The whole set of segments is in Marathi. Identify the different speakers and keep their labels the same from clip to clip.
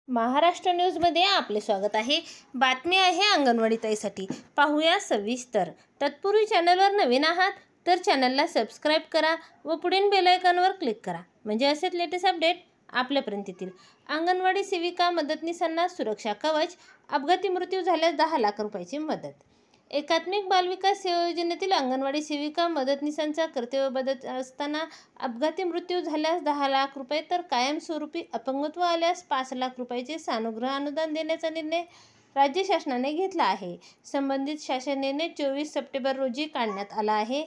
Speaker 1: महाराष्ट्र न्यूजमध्ये आपले स्वागत आहे। बातमी आहे अंगणवाडी ताईसाठी, पाहूया सविस्तर। तत्पूर्वी चॅनलवर नवीन आहात तर चॅनलला सबस्क्राइब करा व पुढील बेल आयकॉनवर क्लिक करा, म्हणजे असेच लेटेस्ट अपडेट आपल्यापर्यंत येतील। अंगणवाडी सेविका मदतनीसांना सुरक्षा कवच, अपघाती मृत्यू झाल्यास 10 लाख रुपयाची मदत। एकात्मिक बालविकास योजनेतील अंगणवाडी सेविका मदतनीसांचा कर्तव्य बजावत असताना अपघाती मृत्यू झाल्यास 10 लाख रुपये तर कायमस्वरूपी अपंगत्व आल्यास 5 लाख रुपयाचे सानुग्रह अनुदान देण्याचा निर्णय राज्य शासनाने घेतला आहे। संबंधित शासन निर्णय 24 सप्टेंबर रोजी काढण्यात आला आहे।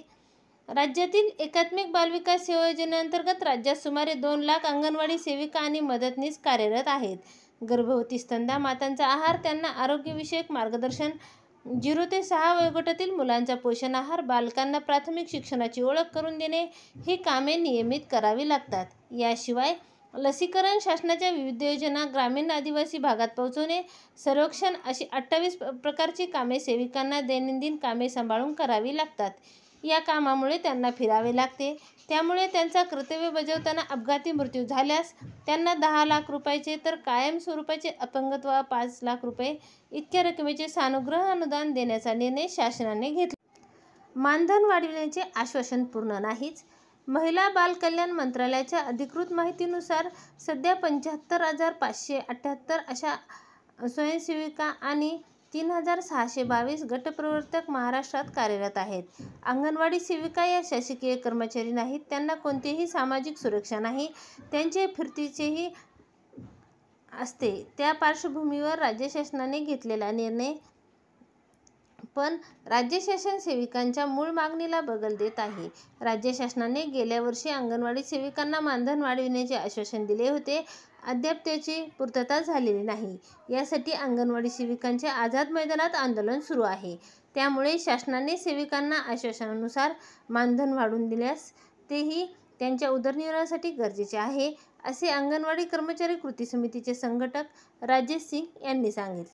Speaker 1: राज्यातील एकात्मिक बालविकास योजनेअंतर्गत राज्यात सुमारे 2 लाख अंगणवाडी सेविका आणि मदतनीस कार्यरत आहेत। गर्भवती स्तनदा मातांचा आहार, त्यांना आरोग्यविषयक मार्गदर्शन, 0 ते 6 वयोगटातील मुलांचा पोषण आहार, बालकांना प्राथमिक शिक्षणाची ओळख करून देणे ही कामे नियमित करावी लागतात। याशिवाय लसीकरण, शासनाच्या विविध योजना ग्रामीण आदिवासी भागात पोहोचवणे, सर्वेक्षण अशी 28 प्रकारची कामे सेविकांना दैनंदिन कामे सांभाळून करावी लागतात। या कामामुळे त्यांना फिरावे लागते, त्यामुळे त्यांचा कर्तव्य बजावताना अपघाती मृत्यू झाल्यास त्यांना 10 लाख रुपयाचे तर कायम स्वरूपाचे अपंगत्व 5 लाख रुपये इतक्या रकमेचे सानुग्रह अनुदान देण्याचा निर्णय शासनाने घेतला। मानधन वाढविण्याचे आश्वासन पूर्ण नाहीच। महिला बाल कल्याण मंत्रालयाच्या अधिकृत माहितीनुसार सध्या 75,578 अशा स्वयंसेविका आणि 3,622 गटप्रवर्तक महाराष्ट्रात कार्यरत आहेत। अंगणवाडी सेविका या शासकीय कर्मचारी नाहीत, त्यांना कोणतीही सामाजिक सुरक्षा नाही, त्यांचे फिरतीचेही असते। त्या पार्श्वभूमीवर राज्य शासनाने घेतलेला निर्णय पण राज्य शासन सेविकांच्या मूळ मागणीला बगल देत आहे। राज्य शासनाने गेल्या वर्षी अंगणवाडी सेविकांना मानधन वाढविण्याचे आश्वासन दिले होते, अद्याप त्याची पूर्तता झालेली नाही। यासाठी अंगणवाडी सेविकांचे आझाद मैदानात आंदोलन सुरू आहे। त्यामुळे शासनाने सेविकांना आश्वासनानुसार मानधन वाढवून दिल्यास तेही त्यांच्या उदरनिर्वाहासाठी गरजेचे आहे, असे अंगणवाडी कर्मचारी कृती समितीचे संघटक राजेश सिंग यांनी सांगितले।